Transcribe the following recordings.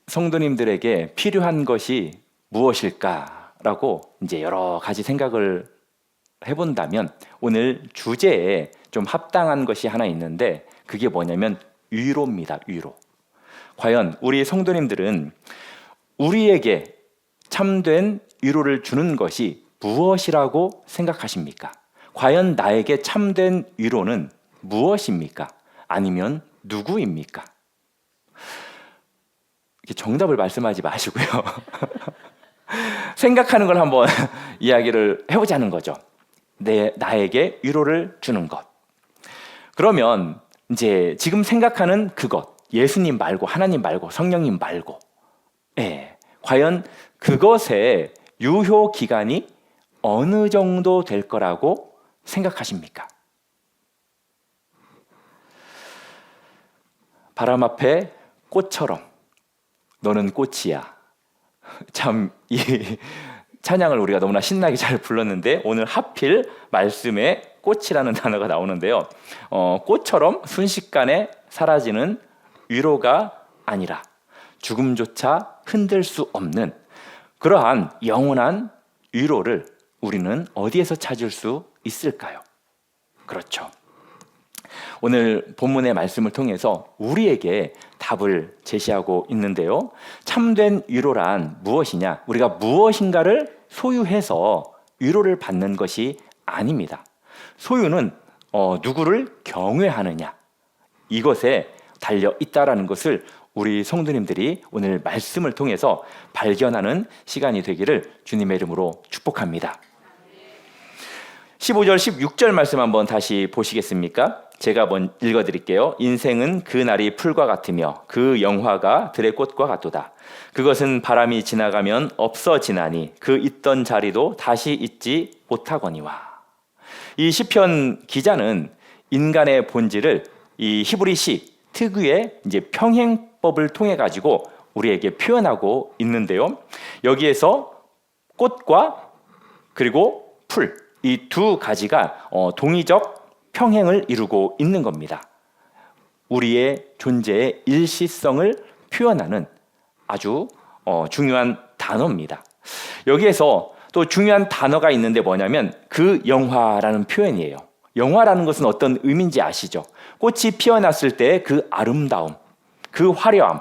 성도님들에게 필요한 것이 무엇일까라고 이제 여러 가지 생각을 해본다면 오늘 주제에 좀 합당한 것이 하나 있는데 그게 뭐냐면 위로입니다. 위로. 과연 우리 성도님들은 우리에게 참된 위로를 주는 것이 무엇이라고 생각하십니까? 과연 나에게 참된 위로는 무엇입니까? 아니면 누구입니까? 이렇게 정답을 말씀하지 마시고요. 생각하는 걸 한번 이야기를 해보자는 거죠. 나에게 위로를 주는 것. 그러면 이제 지금 생각하는 그것, 예수님 말고 하나님 말고 성령님 말고 과연 그것의 유효 기간이 어느 정도 될 거라고 생각하십니까? 바람 앞에 꽃처럼 너는 꽃이야. 참 이 찬양을 우리가 너무나 신나게 잘 불렀는데 오늘 하필 말씀에 꽃이라는 단어가 나오는데요. 꽃처럼 순식간에 사라지는 위로가 아니라 죽음조차 흔들 수 없는 그러한 영원한 위로를 우리는 어디에서 찾을 수 있을까요? 그렇죠. 오늘 본문의 말씀을 통해서 우리에게 답을 제시하고 있는데요. 참된 위로란 무엇이냐? 우리가 무엇인가를 소유해서 위로를 받는 것이 아닙니다. 소유는 누구를 경외하느냐 이것에 달려 있다라는 것을 우리 성도님들이 오늘 말씀을 통해서 발견하는 시간이 되기를 주님의 이름으로 축복합니다. 15절 16절 말씀 한번 다시 보시겠습니까? 제가 한번 읽어드릴게요. 인생은 그 날이 풀과 같으며 그 영화가 들의 꽃과 같도다. 그것은 바람이 지나가면 없어지나니 그 있던 자리도 다시 있지 못하거니와. 이 시편 기자는 인간의 본질을 이 히브리시 특유의 이제 평행법을 통해 가지고 우리에게 표현하고 있는데요. 여기에서 꽃과 그리고 풀 이 두 가지가 동의적 평행을 이루고 있는 겁니다. 우리의 존재의 일시성을 표현하는 아주 중요한 단어입니다. 여기에서 또 중요한 단어가 있는데 뭐냐면 그 영화라는 표현이에요. 영화라는 것은 어떤 의미인지 아시죠? 꽃이 피어났을 때 그 아름다움, 그 화려함,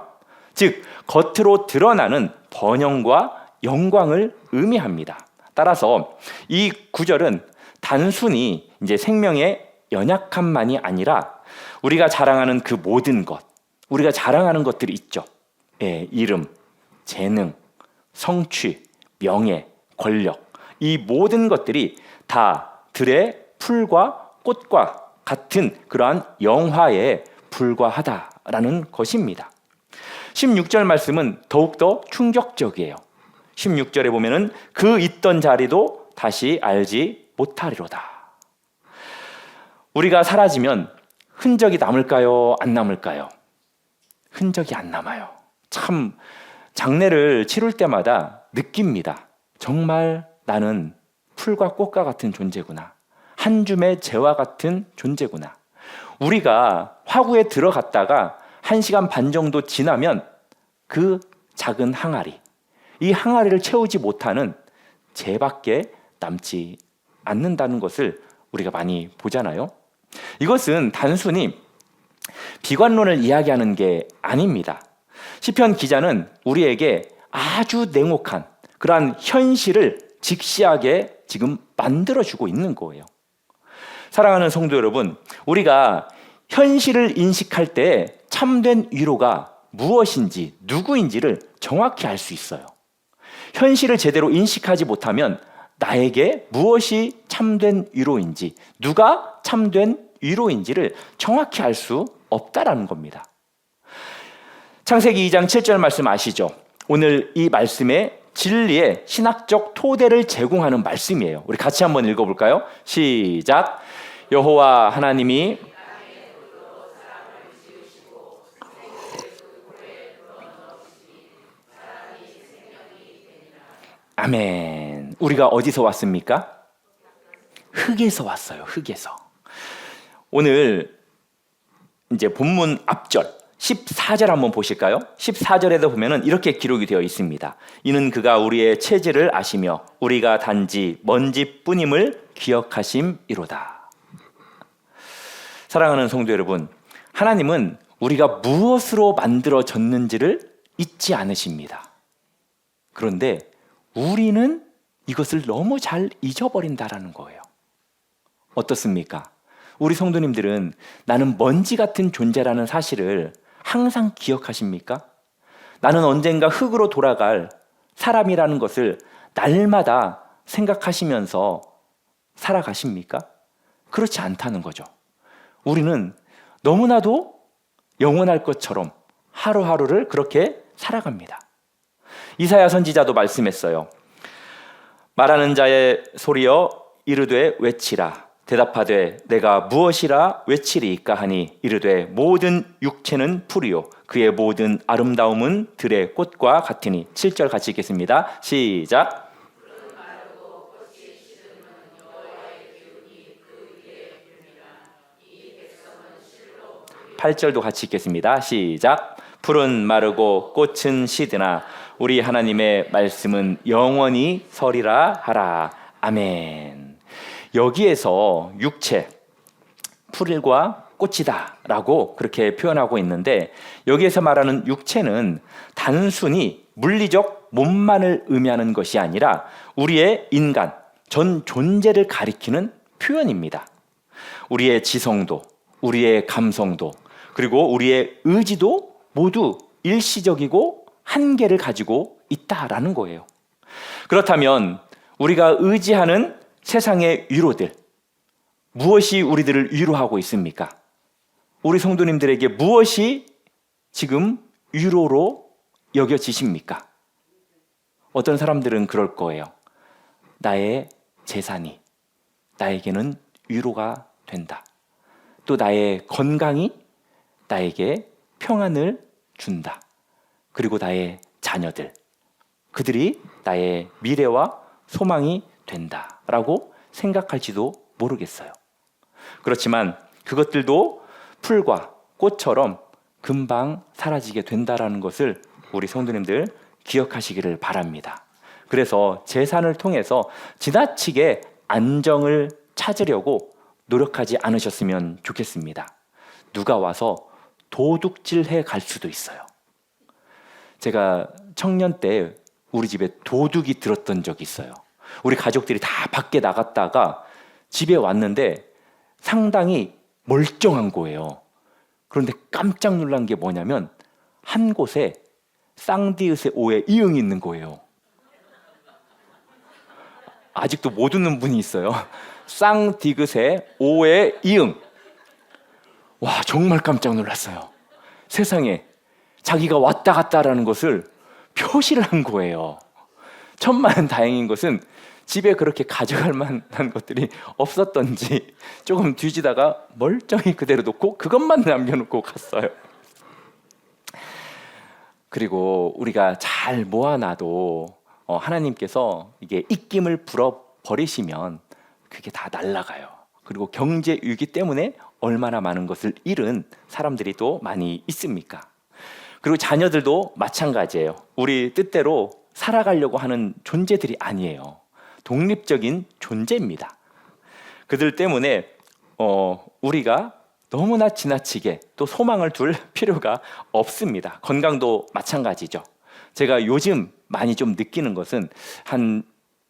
즉 겉으로 드러나는 번영과 영광을 의미합니다. 따라서 이 구절은 단순히 이제 생명의 연약함만이 아니라 우리가 자랑하는 그 모든 것, 우리가 자랑하는 것들이 있죠. 이름, 재능, 성취, 명예, 권력, 이 모든 것들이 다 들의 풀과 꽃과 같은 그러한 영화에 불과하다라는 것입니다. 16절 말씀은 더욱더 충격적이에요. 16절에 보면은 그 있던 자리도 다시 알지 못하리로다. 우리가 사라지면 흔적이 남을까요? 안 남을까요? 흔적이 안 남아요. 참 장례를 치를 때마다 느낍니다. 정말 나는 풀과 꽃과 같은 존재구나. 한 줌의 재와 같은 존재구나. 우리가 화구에 들어갔다가 1시간 반 정도 지나면 그 작은 항아리, 이 항아리를 채우지 못하는 재밖에 남지 않는다는 것을 우리가 많이 보잖아요. 이것은 단순히 비관론을 이야기하는 게 아닙니다. 시편 기자는 우리에게 아주 냉혹한 그러한 현실을 직시하게 지금 만들어주고 있는 거예요. 사랑하는 성도 여러분, 우리가 현실을 인식할 때 참된 위로가 무엇인지 누구인지를 정확히 알 수 있어요. 현실을 제대로 인식하지 못하면 나에게 무엇이 참된 위로인지, 누가 참된 위로인지를 정확히 알 수 없다라는 겁니다. 창세기 2장 7절 말씀 아시죠? 오늘 이 말씀에 진리의 신학적 토대를 제공하는 말씀이에요. 우리 같이 한번 읽어볼까요? 시작. 여호와 하나님이 아멘. 우리가 어디서 왔습니까? 흙에서 왔어요. 흙에서. 오늘 이제 본문 앞절 14절 한번 보실까요? 14절에도 보면은 이렇게 기록이 되어 있습니다. 이는 그가 우리의 체질을 아시며 우리가 단지 먼지뿐임을 기억하심이로다. 사랑하는 성도 여러분, 하나님은 우리가 무엇으로 만들어졌는지를 잊지 않으십니다. 그런데 우리는 이것을 너무 잘 잊어버린다라는 거예요. 어떻습니까? 우리 성도님들은 나는 먼지 같은 존재라는 사실을 항상 기억하십니까? 나는 언젠가 흙으로 돌아갈 사람이라는 것을 날마다 생각하시면서 살아가십니까? 그렇지 않다는 거죠. 우리는 너무나도 영원할 것처럼 하루하루를 그렇게 살아갑니다. 이사야 선지자도 말씀했어요. 말하는 자의 소리여 이르되 외치라. 대답하되 내가 무엇이라 외치리이까 하니 이르되 모든 육체는 풀이요 그의 모든 아름다움은 들의 꽃과 같으니. 7절 같이 읽겠습니다. 시작. 8절도 같이 읽겠습니다. 시작. 풀은 마르고 꽃은 시드나 우리 하나님의 말씀은 영원히 서리라 하라. 아멘. 여기에서 육체, 풀과 꽃이다 라고 그렇게 표현하고 있는데, 여기에서 말하는 육체는 단순히 물리적 몸만을 의미하는 것이 아니라 우리의 인간, 전 존재를 가리키는 표현입니다. 우리의 지성도, 우리의 감성도, 그리고 우리의 의지도 모두 일시적이고 한계를 가지고 있다라는 거예요. 그렇다면 우리가 의지하는 세상의 위로들, 무엇이 우리들을 위로하고 있습니까? 우리 성도님들에게 무엇이 지금 위로로 여겨지십니까? 어떤 사람들은 그럴 거예요. 나의 재산이 나에게는 위로가 된다. 또 나의 건강이 나에게 평안을 준다. 그리고 나의 자녀들, 그들이 나의 미래와 소망이 된다라고 생각할지도 모르겠어요. 그렇지만 그것들도 풀과 꽃처럼 금방 사라지게 된다라는 것을 우리 성도님들 기억하시기를 바랍니다. 그래서 재산을 통해서 지나치게 안정을 찾으려고 노력하지 않으셨으면 좋겠습니다. 누가 와서 도둑질해 갈 수도 있어요. 제가 청년 때 우리 집에 도둑이 들었던 적이 있어요. 우리 가족들이 다 밖에 나갔다가 집에 왔는데 상당히 멀쩡한 거예요. 그런데 깜짝 놀란 게 뭐냐면 한 곳에 쌍디귿의 오에 이응이 있는 거예요. 아직도 못 웃는 분이 있어요. 쌍디귿의 오에 이응. 와, 정말 깜짝 놀랐어요. 세상에 자기가 왔다 갔다라는 것을 표시를 한 거예요. 천만 다행인 것은 집에 그렇게 가져갈 만한 것들이 없었던지 조금 뒤지다가 멀쩡히 그대로 놓고 그것만 남겨놓고 갔어요. 그리고 우리가 잘 모아놔도 하나님께서 이게 입김을 불어버리시면 그게 다 날아가요. 그리고 경제 위기 때문에 얼마나 많은 것을 잃은 사람들이 또 많이 있습니까? 그리고 자녀들도 마찬가지예요. 우리 뜻대로 살아가려고 하는 존재들이 아니에요. 독립적인 존재입니다. 그들 때문에 우리가 너무나 지나치게 또 소망을 둘 필요가 없습니다. 건강도 마찬가지죠. 제가 요즘 많이 좀 느끼는 것은 한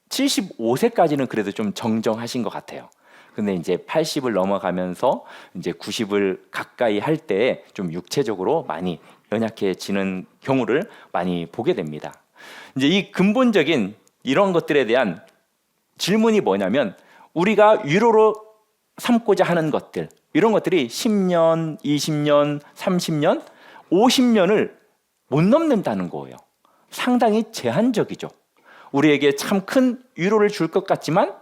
75세까지는 그래도 좀 정정하신 것 같아요. 근데 이제 80을 넘어가면서 이제 90을 가까이 할 때 좀 육체적으로 많이 연약해지는 경우를 많이 보게 됩니다. 이제 이 근본적인 이런 것들에 대한 질문이 뭐냐면, 우리가 위로로 삼고자 하는 것들, 이런 것들이 10년, 20년, 30년, 50년을 못 넘는다는 거예요. 상당히 제한적이죠. 우리에게 참 큰 위로를 줄 것 같지만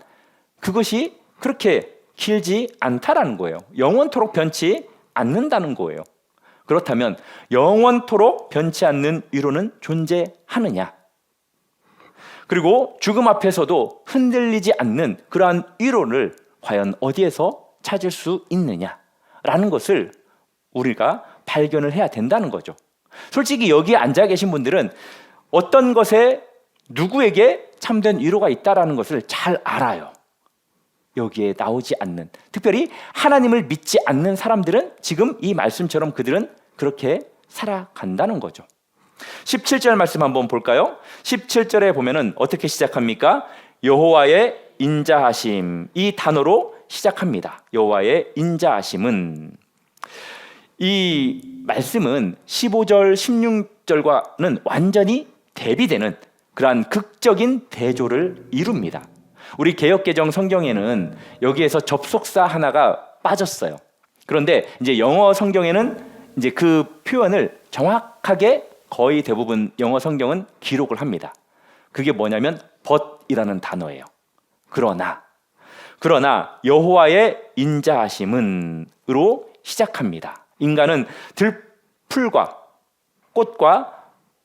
그것이 그렇게 길지 않다라는 거예요. 영원토록 변치 않는다는 거예요. 그렇다면 영원토록 변치 않는 위로는 존재하느냐? 그리고 죽음 앞에서도 흔들리지 않는 그러한 위로를 과연 어디에서 찾을 수 있느냐라는 것을 우리가 발견을 해야 된다는 거죠. 솔직히 여기에 앉아 계신 분들은 어떤 것에 누구에게 참된 위로가 있다라는 것을 잘 알아요. 여기에 나오지 않는, 특별히 하나님을 믿지 않는 사람들은 지금 이 말씀처럼 그들은 그렇게 살아간다는 거죠. 17절 말씀 한번 볼까요? 17절에 보면은 어떻게 시작합니까? 여호와의 인자하심, 이 단어로 시작합니다. 여호와의 인자하심은, 이 말씀은 15절 16절과는 완전히 대비되는 그러한 극적인 대조를 이룹니다. 우리 개역개정 성경에는 여기에서 접속사 하나가 빠졌어요. 그런데 이제 영어 성경에는 이제 그 표현을 정확하게 거의 대부분 영어 성경은 기록을 합니다. 그게 뭐냐면 but이라는 단어예요. 그러나 여호와의 인자하심은으로 시작합니다. 인간은 들풀과 꽃과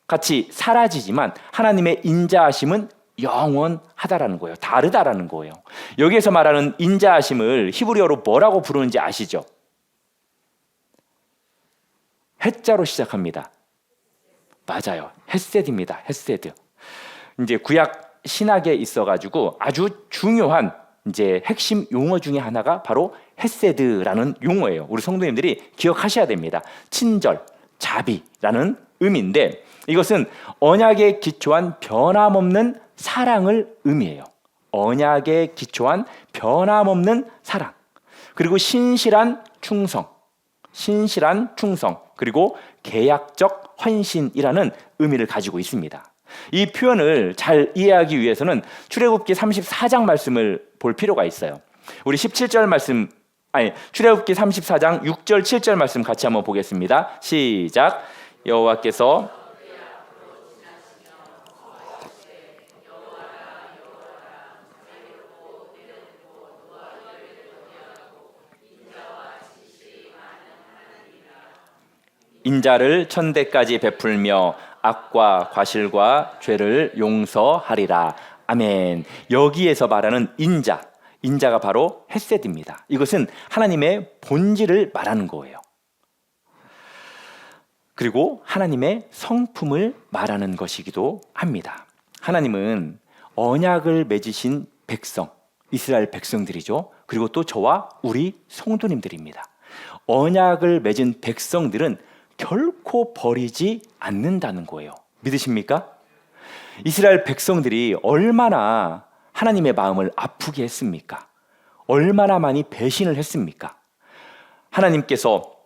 같이 사라지지만 하나님의 인자하심은 영원하다라는 거예요. 다르다라는 거예요. 여기에서 말하는 인자하심을 히브리어로 뭐라고 부르는지 아시죠? 해자로 시작합니다. 맞아요. 헤세드입니다. 헤세드. 이제 구약 신학에 있어가지고 아주 중요한 이제 핵심 용어 중에 하나가 바로 헤세드라는 용어예요. 우리 성도님들이 기억하셔야 됩니다. 친절, 자비라는 의미인데 이것은 언약에 기초한 변함없는 사랑을 의미해요. 언약에 기초한 변함없는 사랑, 그리고 신실한 충성, 그리고 계약적 헌신이라는 의미를 가지고 있습니다. 이 표현을 잘 이해하기 위해서는 출애굽기 34장 말씀을 볼 필요가 있어요. 우리 17절 말씀, 출애굽기 34장 6절 7절 말씀 같이 한번 보겠습니다. 시작. 여호와께서 인자를 천대까지 베풀며 악과 과실과 죄를 용서하리라. 아멘. 여기에서 말하는 인자가 바로 헤세드입니다. 이것은 하나님의 본질을 말하는 거예요. 그리고 하나님의 성품을 말하는 것이기도 합니다. 하나님은 언약을 맺으신 백성, 이스라엘 백성들이죠. 그리고 또 저와 우리 성도님들입니다. 언약을 맺은 백성들은 결코 버리지 않는다는 거예요. 믿으십니까? 이스라엘 백성들이 얼마나 하나님의 마음을 아프게 했습니까? 얼마나 많이 배신을 했습니까? 하나님께서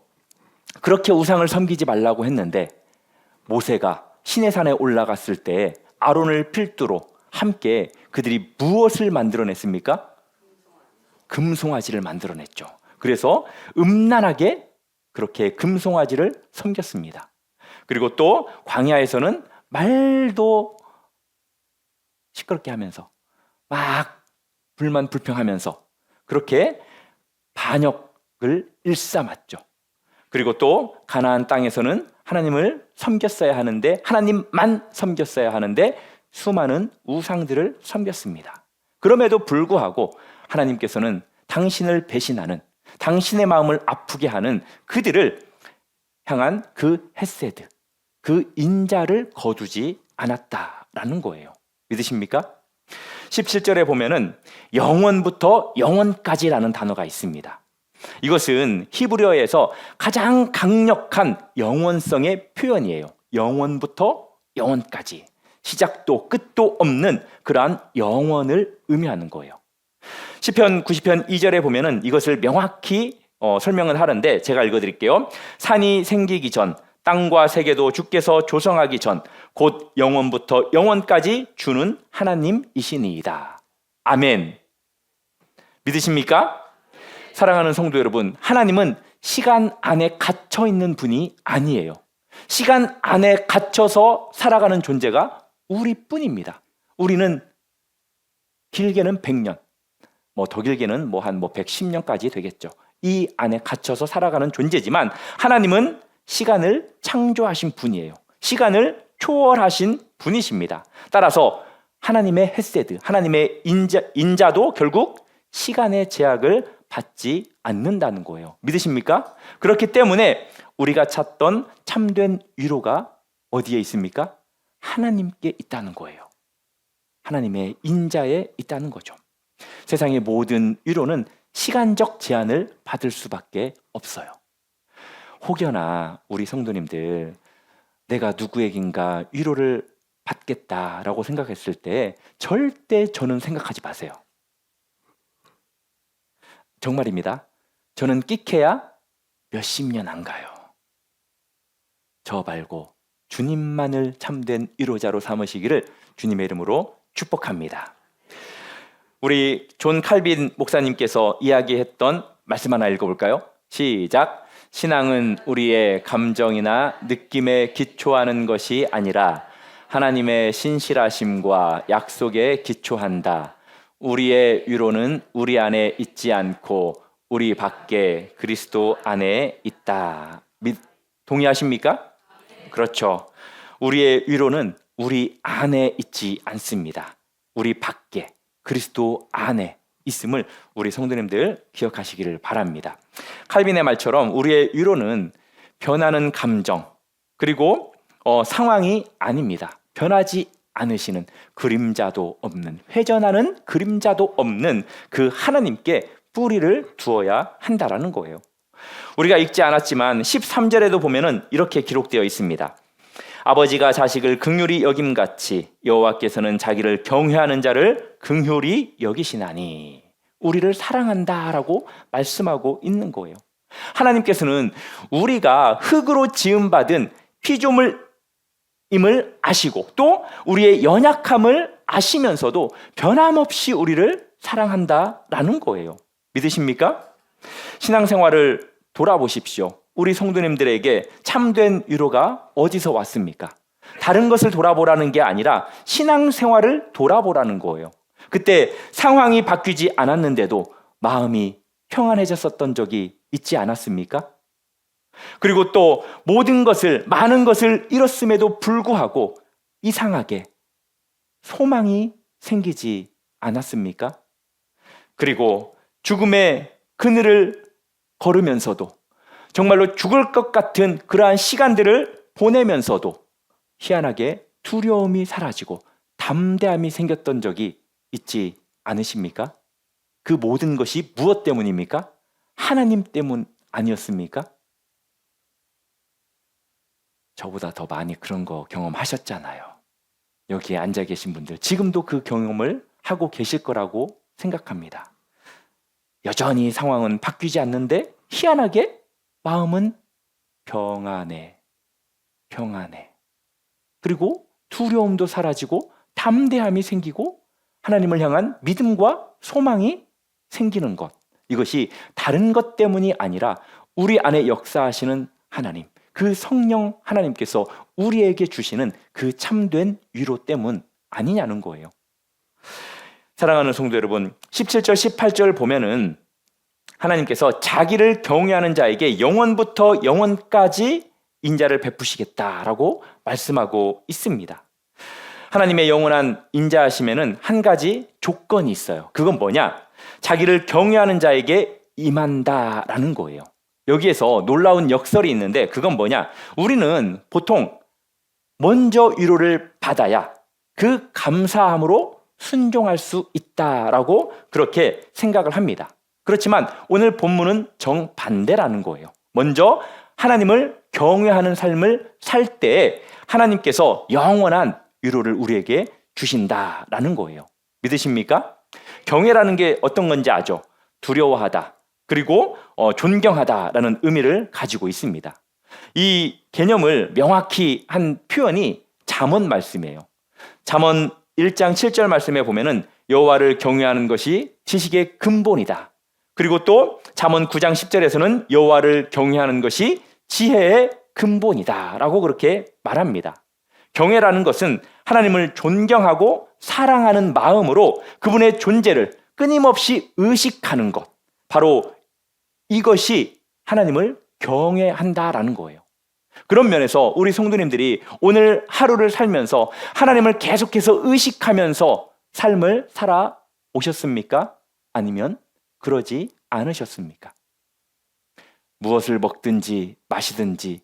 그렇게 우상을 섬기지 말라고 했는데 모세가 시내산에 올라갔을 때 아론을 필두로 함께 그들이 무엇을 만들어냈습니까? 금송아지를 만들어냈죠. 그래서 음란하게 그렇게 금송아지를 섬겼습니다. 그리고 또 광야에서는 말도 시끄럽게 하면서 막 불만불평하면서 그렇게 반역을 일삼았죠. 그리고 또 가나안 땅에서는 하나님을 섬겼어야 하는데, 하나님만 섬겼어야 하는데 수많은 우상들을 섬겼습니다. 그럼에도 불구하고 하나님께서는 당신을 배신하는, 당신의 마음을 아프게 하는 그들을 향한 그 헤세드, 그 인자를 거두지 않았다라는 거예요. 믿으십니까? 17절에 보면은 영원부터 영원까지라는 단어가 있습니다. 이것은 히브리어에서 가장 강력한 영원성의 표현이에요. 영원부터 영원까지, 시작도 끝도 없는 그러한 영원을 의미하는 거예요. 시편 90편 2절에 보면은 이것을 명확히 설명을 하는데 제가 읽어드릴게요. 산이 생기기 전, 땅과 세계도 주께서 조성하기 전, 곧 영원부터 영원까지 주는 하나님이시니이다. 아멘. 믿으십니까? 사랑하는 성도 여러분, 하나님은 시간 안에 갇혀 있는 분이 아니에요. 시간 안에 갇혀서 살아가는 존재가 우리뿐입니다. 우리는 길게는 100년, 더 길게는 한 110년까지 되겠죠. 이 안에 갇혀서 살아가는 존재지만 하나님은 시간을 창조하신 분이에요. 시간을 초월하신 분이십니다. 따라서 하나님의 헤세드, 하나님의 인자도 결국 시간의 제약을 받지 않는다는 거예요. 믿으십니까? 그렇기 때문에 우리가 찾던 참된 위로가 어디에 있습니까? 하나님께 있다는 거예요. 하나님의 인자에 있다는 거죠. 세상의 모든 위로는 시간적 제한을 받을 수밖에 없어요. 혹여나 우리 성도님들, 내가 누구에겐가 위로를 받겠다라고 생각했을 때 절대 저는 생각하지 마세요. 정말입니다. 저는 끽해야 몇십 년 안 가요. 저 말고 주님만을 참된 위로자로 삼으시기를 주님의 이름으로 축복합니다. 우리 존 칼빈 목사님께서 이야기했던 말씀 하나 읽어볼까요? 시작. 신앙은 우리의 감정이나 느낌에 기초하는 것이 아니라 하나님의 신실하심과 약속에 기초한다. 우리의 위로는 우리 안에 있지 않고 우리 밖에 그리스도 안에 있다. 동의하십니까? 그렇죠. 우리의 위로는 우리 안에 있지 않습니다. 우리 밖에 그리스도 안에 있음을 우리 성도님들 기억하시기를 바랍니다. 칼빈의 말처럼 우리의 위로는 변하는 감정 그리고 상황이 아닙니다. 변하지 않으시는 그림자도 없는, 회전하는 그림자도 없는 그 하나님께 뿌리를 두어야 한다라는 거예요. 우리가 읽지 않았지만 13절에도 보면은 이렇게 기록되어 있습니다. 아버지가 자식을 긍휼히 여김같이 여호와께서는 자기를 경외하는 자를 긍휼히 여기시나니. 우리를 사랑한다라고 말씀하고 있는 거예요. 하나님께서는 우리가 흙으로 지음받은 피조물임을 아시고 또 우리의 연약함을 아시면서도 변함없이 우리를 사랑한다라는 거예요. 믿으십니까? 신앙생활을 돌아보십시오. 우리 성도님들에게 참된 위로가 어디서 왔습니까? 다른 것을 돌아보라는 게 아니라 신앙생활을 돌아보라는 거예요. 그때 상황이 바뀌지 않았는데도 마음이 평안해졌었던 적이 있지 않았습니까? 그리고 또 모든 것을, 많은 것을 잃었음에도 불구하고 이상하게 소망이 생기지 않았습니까? 그리고 죽음의 그늘을 걸으면서도 정말로 죽을 것 같은 그러한 시간들을 보내면서도 희한하게 두려움이 사라지고 담대함이 생겼던 적이 있지 않으십니까? 그 모든 것이 무엇 때문입니까? 하나님 때문 아니었습니까? 저보다 더 많이 그런 거 경험하셨잖아요. 여기에 앉아 계신 분들 지금도 그 경험을 하고 계실 거라고 생각합니다. 여전히 상황은 바뀌지 않는데 희한하게 마음은 평안해. 그리고 두려움도 사라지고 담대함이 생기고 하나님을 향한 믿음과 소망이 생기는 것. 이것이 다른 것 때문이 아니라 우리 안에 역사하시는 하나님, 그 성령 하나님께서 우리에게 주시는 그 참된 위로 때문 아니냐는 거예요. 사랑하는 성도 여러분, 17절, 18절 보면은 하나님께서 자기를 경외하는 자에게 영원부터 영원까지 인자를 베푸시겠다라고 말씀하고 있습니다. 하나님의 영원한 인자하심에는 한 가지 조건이 있어요. 그건 뭐냐? 자기를 경외하는 자에게 임한다라는 거예요. 여기에서 놀라운 역설이 있는데 그건 뭐냐? 우리는 보통 먼저 위로를 받아야 그 감사함으로 순종할 수 있다라고 그렇게 생각을 합니다. 그렇지만 오늘 본문은 정반대라는 거예요. 먼저 하나님을 경외하는 삶을 살 때 하나님께서 영원한 위로를 우리에게 주신다라는 거예요. 믿으십니까? 경외라는 게 어떤 건지 아죠? 두려워하다, 그리고 존경하다라는 의미를 가지고 있습니다. 이 개념을 명확히 한 표현이 잠언 말씀이에요. 잠언 1장 7절 말씀에 보면은 여호와를 경외하는 것이 지식의 근본이다. 그리고 또 잠언 9장 10절에서는 여호와를 경외하는 것이 지혜의 근본이다라고 그렇게 말합니다. 경외라는 것은 하나님을 존경하고 사랑하는 마음으로 그분의 존재를 끊임없이 의식하는 것. 바로 이것이 하나님을 경외한다라는 거예요. 그런 면에서 우리 성도님들이 오늘 하루를 살면서 하나님을 계속해서 의식하면서 삶을 살아오셨습니까? 아니면 그러지 않으셨습니까? 무엇을 먹든지 마시든지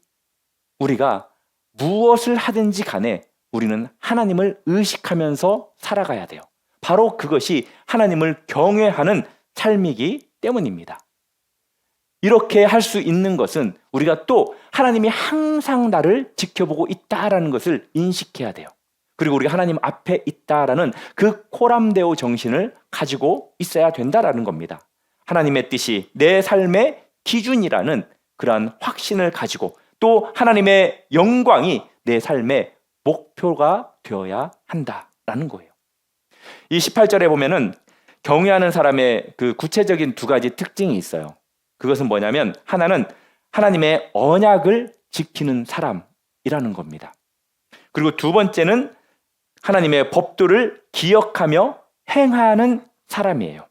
우리가 무엇을 하든지 간에 우리는 하나님을 의식하면서 살아가야 돼요. 바로 그것이 하나님을 경외하는 삶이기 때문입니다. 이렇게 할 수 있는 것은 우리가 또 하나님이 항상 나를 지켜보고 있다라는 것을 인식해야 돼요. 그리고 우리가 하나님 앞에 있다라는 그 코람데오 정신을 가지고 있어야 된다라는 겁니다. 하나님의 뜻이 내 삶의 기준이라는 그러한 확신을 가지고 또 하나님의 영광이 내 삶의 목표가 되어야 한다라는 거예요. 이 18절에 보면은 경외하는 사람의 그 구체적인 두 가지 특징이 있어요. 그것은 뭐냐면 하나는 하나님의 언약을 지키는 사람이라는 겁니다. 그리고 두 번째는 하나님의 법도를 기억하며 행하는 사람이에요.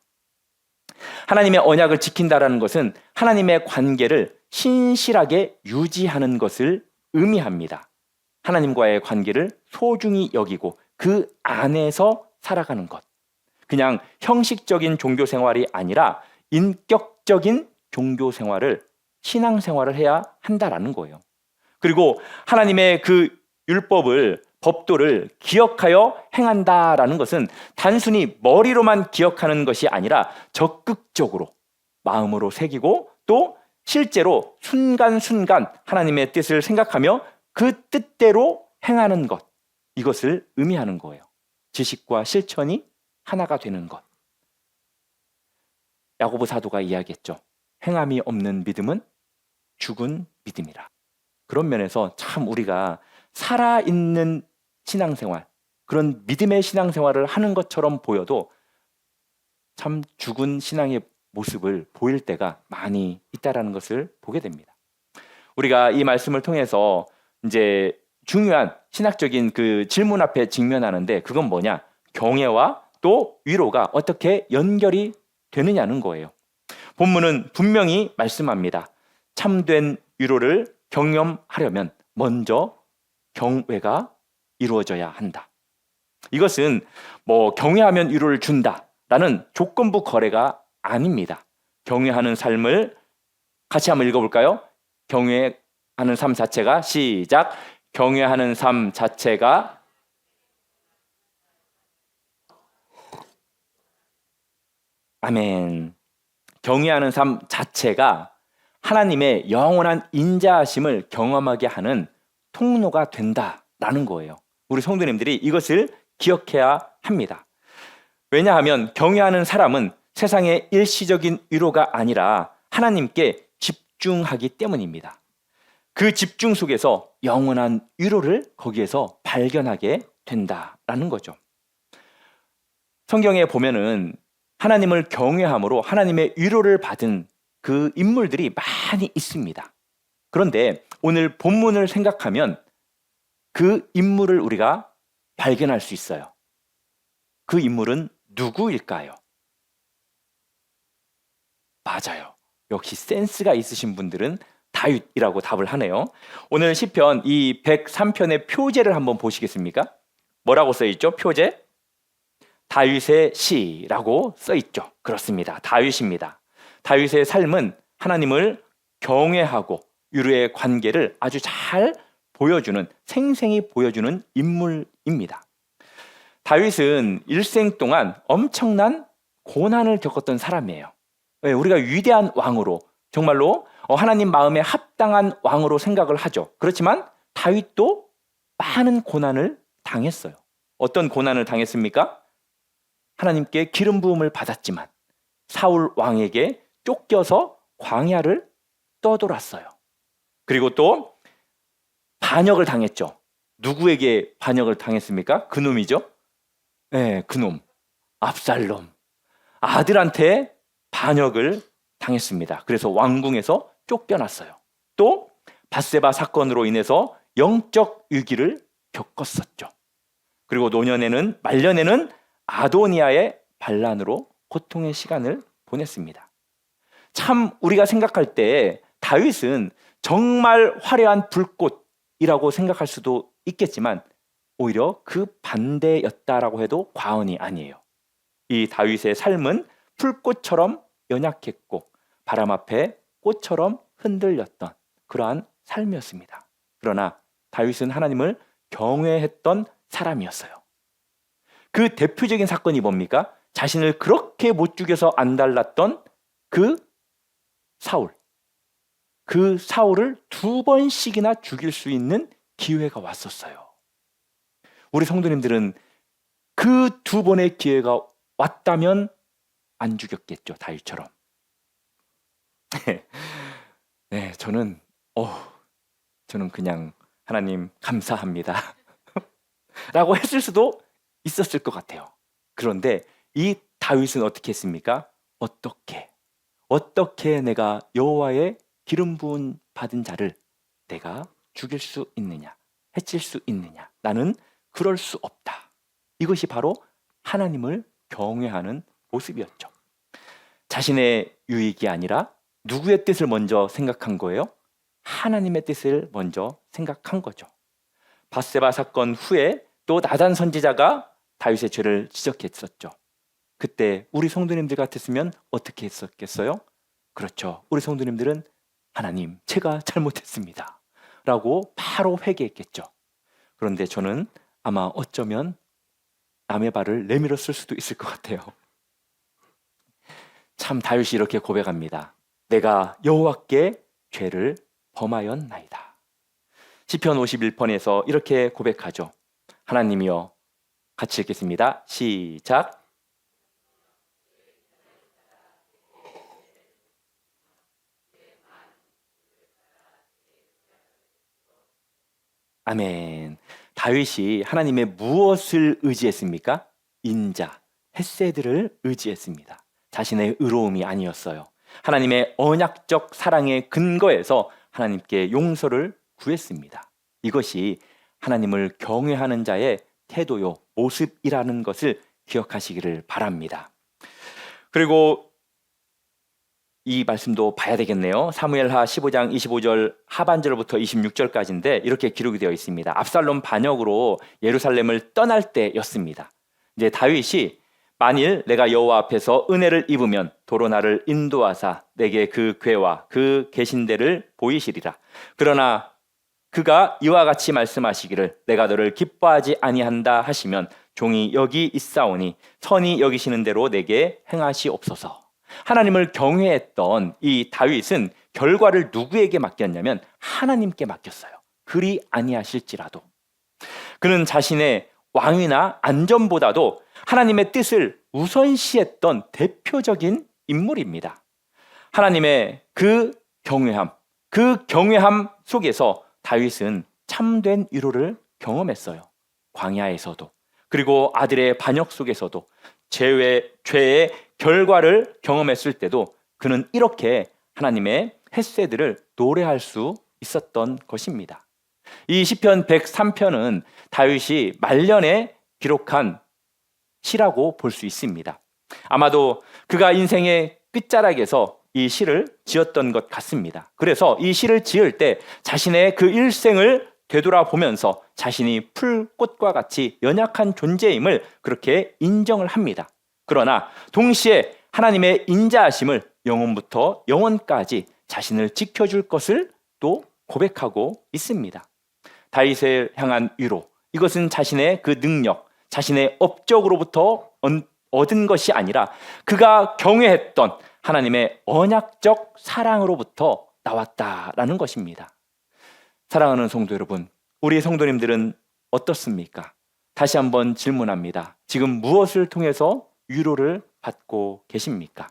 하나님의 언약을 지킨다라는 것은 하나님의 관계를 신실하게 유지하는 것을 의미합니다. 하나님과의 관계를 소중히 여기고 그 안에서 살아가는 것. 그냥 형식적인 종교 생활이 아니라 인격적인 종교 생활을, 신앙 생활을 해야 한다라는 거예요. 그리고 하나님의 그 율법을, 법도를 기억하여 행한다라는 것은 단순히 머리로만 기억하는 것이 아니라 적극적으로 마음으로 새기고 또 실제로 순간순간 하나님의 뜻을 생각하며 그 뜻대로 행하는 것, 이것을 의미하는 거예요. 지식과 실천이 하나가 되는 것. 야고보 사도가 이야기했죠. 행함이 없는 믿음은 죽은 믿음이라. 그런 면에서 참 우리가 살아있는 신앙생활, 그런 믿음의 신앙생활을 하는 것처럼 보여도 참 죽은 신앙의 모습을 보일 때가 많이 있다라는 것을 보게 됩니다. 우리가 이 말씀을 통해서 이제 중요한 신학적인 그 질문 앞에 직면하는데 그건 뭐냐? 경외와 또 위로가 어떻게 연결이 되느냐는 거예요. 본문은 분명히 말씀합니다. 참된 위로를 경험하려면 먼저 경외가 이루어져야 한다. 이것은 뭐 경외하면 위로를 준다라는 조건부 거래가 아닙니다. 경외하는 삶을 같이 한번 읽어볼까요? 경외하는 삶 자체가 시작. 경외하는 삶 자체가 아멘. 경외하는 삶 자체가 하나님의 영원한 인자하심을 경험하게 하는 통로가 된다라는 거예요. 우리 성도님들이 이것을 기억해야 합니다. 왜냐하면 경외하는 사람은 세상의 일시적인 위로가 아니라 하나님께 집중하기 때문입니다. 그 집중 속에서 영원한 위로를 거기에서 발견하게 된다라는 거죠. 성경에 보면은 하나님을 경외함으로 하나님의 위로를 받은 그 인물들이 많이 있습니다. 그런데 오늘 본문을 생각하면 그 인물을 우리가 발견할 수 있어요. 그 인물은 누구일까요? 맞아요. 역시 센스가 있으신 분들은 다윗이라고 답을 하네요. 오늘 시편 이 103편의 표제를 한번 보시겠습니까? 뭐라고 써있죠? 표제? 다윗의 시라고 써있죠. 그렇습니다. 다윗입니다. 다윗의 삶은 하나님을 경외하고 위로의 관계를 아주 잘 보여주는, 생생히 보여주는 인물입니다. 다윗은 일생 동안 엄청난 고난을 겪었던 사람이에요. 우리가 위대한 왕으로, 정말로 하나님 마음에 합당한 왕으로 생각을 하죠. 그렇지만 다윗도 많은 고난을 당했어요. 어떤 고난을 당했습니까? 하나님께 기름 부음을 받았지만 사울 왕에게 쫓겨서 광야를 떠돌았어요. 그리고 또 반역을 당했죠. 누구에게 반역을 당했습니까? 그놈이죠. 네, 그놈 압살롬 아들한테 반역을 당했습니다. 그래서 왕궁에서 쫓겨났어요. 또 밧세바 사건으로 인해서 영적 위기를 겪었었죠. 그리고 말년에는 아도니아의 반란으로 고통의 시간을 보냈습니다. 참 우리가 생각할 때 다윗은 정말 화려한 불꽃이라고 생각할 수도 있겠지만 오히려 그 반대였다라고 해도 과언이 아니에요. 이 다윗의 삶은 풀꽃처럼 연약했고 바람 앞에 꽃처럼 흔들렸던 그러한 삶이었습니다. 그러나 다윗은 하나님을 경외했던 사람이었어요. 그 대표적인 사건이 뭡니까? 자신을 그렇게 못 죽여서 안달났던 그 사울. 그 사울을 2번씩이나 죽일 수 있는 기회가 왔었어요. 우리 성도님들은 그 2번의 기회가 왔다면 안 죽였겠죠, 다윗처럼. 네, 저는 그냥 하나님 감사합니다 라고 했을 수도 있었을 것 같아요. 그런데 이 다윗은 어떻게 했습니까? 어떻게 내가 여호와의 기름 부은 받은 자를 내가 죽일 수 있느냐, 해칠 수 있느냐? 나는 그럴 수 없다. 이것이 바로 하나님을 경외하는 모습이었죠. 자신의 유익이 아니라 누구의 뜻을 먼저 생각한 거예요? 하나님의 뜻을 먼저 생각한 거죠. 밧세바 사건 후에 또 나단 선지자가 다윗의 죄를 지적했었죠. 그때 우리 성도님들 같았으면 어떻게 했었겠어요? 그렇죠. 우리 성도님들은 하나님, 제가 잘못했습니다 라고 바로 회개했겠죠. 그런데 저는 아마 어쩌면 남의 발을 내밀었을 수도 있을 것 같아요. 참 다윗이 이렇게 고백합니다. 내가 여호와께 죄를 범하였나이다. 시편 51편에서 이렇게 고백하죠. 하나님이여, 같이 읽겠습니다. 시작. 아멘. 다윗이 하나님의 무엇을 의지했습니까? 인자, 헤세드를 의지했습니다. 자신의 의로움이 아니었어요. 하나님의 언약적 사랑의 근거에서 하나님께 용서를 구했습니다. 이것이 하나님을 경외하는 자의 태도요, 모습이라는 것을 기억하시기를 바랍니다. 그리고 이 말씀도 봐야 되겠네요. 사무엘하 15장 25절 하반절부터 26절까지인데 이렇게 기록이 되어 있습니다. 압살롬 반역으로 예루살렘을 떠날 때였습니다. 이제 다윗이 만일 내가 여호와 앞에서 은혜를 입으면 도로 나를 인도하사 내게 그 궤와 그 계신대를 보이시리라. 그러나 그가 이와 같이 말씀하시기를 내가 너를 기뻐하지 아니한다 하시면 종이 여기 있사오니 선히 여기시는 대로 내게 행하시옵소서. 하나님을 경외했던 이 다윗은 결과를 누구에게 맡겼냐면 하나님께 맡겼어요. 그리 아니하실지라도. 그는 자신의 왕위나 안전보다도 하나님의 뜻을 우선시했던 대표적인 인물입니다. 하나님의 그 경외함 속에서 다윗은 참된 위로를 경험했어요. 광야에서도, 그리고 아들의 반역 속에서도, 죄의 결과를 경험했을 때도 그는 이렇게 하나님의 헤세드를 노래할 수 있었던 것입니다. 이 시편 103편은 다윗이 말년에 기록한 시라고 볼 수 있습니다. 아마도 그가 인생의 끝자락에서 이 시를 지었던 것 같습니다. 그래서 이 시를 지을 때 자신의 그 일생을 되돌아보면서 자신이 풀꽃과 같이 연약한 존재임을 그렇게 인정을 합니다. 그러나 동시에 하나님의 인자하심을 영원부터 영원까지 자신을 지켜줄 것을 또 고백하고 있습니다. 다윗을 향한 위로, 이것은 자신의 그 능력, 자신의 업적으로부터 얻은 것이 아니라 그가 경외했던 하나님의 언약적 사랑으로부터 나왔다라는 것입니다. 사랑하는 성도 여러분, 우리 성도님들은 어떻습니까? 다시 한번 질문합니다. 지금 무엇을 통해서 위로를 받고 계십니까?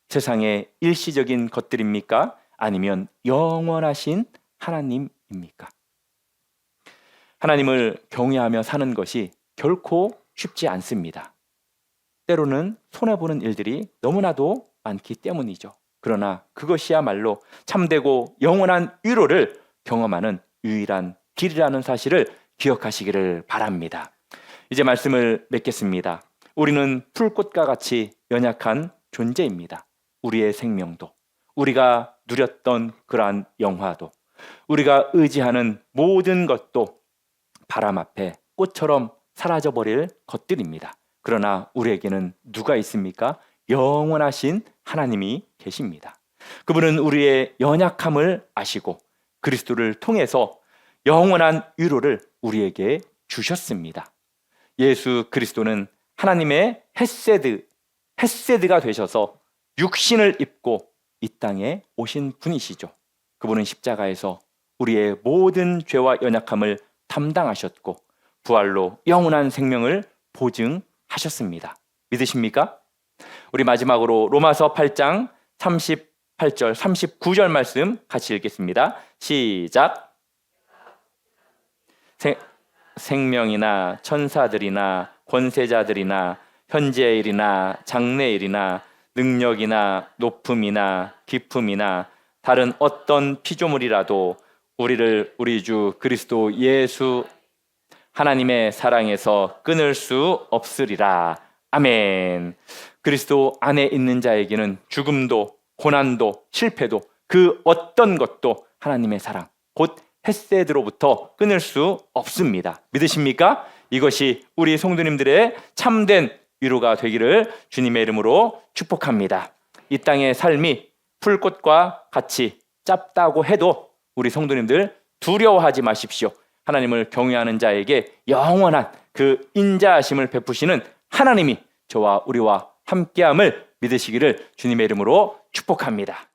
세상의 일시적인 것들입니까? 아니면 영원하신 하나님입니까? 하나님을 경외하며 사는 것이 결코 쉽지 않습니다. 때로는 손해보는 일들이 너무나도 많기 때문이죠. 그러나 그것이야말로 참되고 영원한 위로를 경험하는 유일한 길이라는 사실을 기억하시기를 바랍니다. 이제 말씀을 맺겠습니다. 우리는 풀꽃과 같이 연약한 존재입니다. 우리의 생명도, 우리가 누렸던 그러한 영화도, 우리가 의지하는 모든 것도 바람 앞에 꽃처럼 사라져버릴 것들입니다. 그러나 우리에게는 누가 있습니까? 영원하신 하나님이 계십니다. 그분은 우리의 연약함을 아시고 그리스도를 통해서 영원한 위로를 우리에게 주셨습니다. 예수 그리스도는 하나님의 헷세드가 되셔서 육신을 입고 이 땅에 오신 분이시죠. 그분은 십자가에서 우리의 모든 죄와 연약함을 담당하셨고 부활로 영원한 생명을 보증하셨습니다. 믿으십니까? 우리 마지막으로 로마서 8장 38절 39절 말씀 같이 읽겠습니다. 시작. 생명이나 천사들이나 권세자들이나 현재의 일이나 장래의 일이나 능력이나 높음이나 깊음이나 다른 어떤 피조물이라도 우리를 우리 주 그리스도 예수 하나님의 사랑에서 끊을 수 없으리라. 아멘. 그리스도 안에 있는 자에게는 죽음도 고난도 실패도 그 어떤 것도 하나님의 사랑 곧 헷세드로부터 끊을 수 없습니다. 믿으십니까? 이것이 우리 성도님들의 참된 위로가 되기를 주님의 이름으로 축복합니다. 이 땅의 삶이 풀꽃과 같이 짧다고 해도 우리 성도님들 두려워하지 마십시오. 하나님을 경외하는 자에게 영원한 그 인자하심을 베푸시는 하나님이 저와 우리와 함께함을 믿으시기를 주님의 이름으로 축복합니다.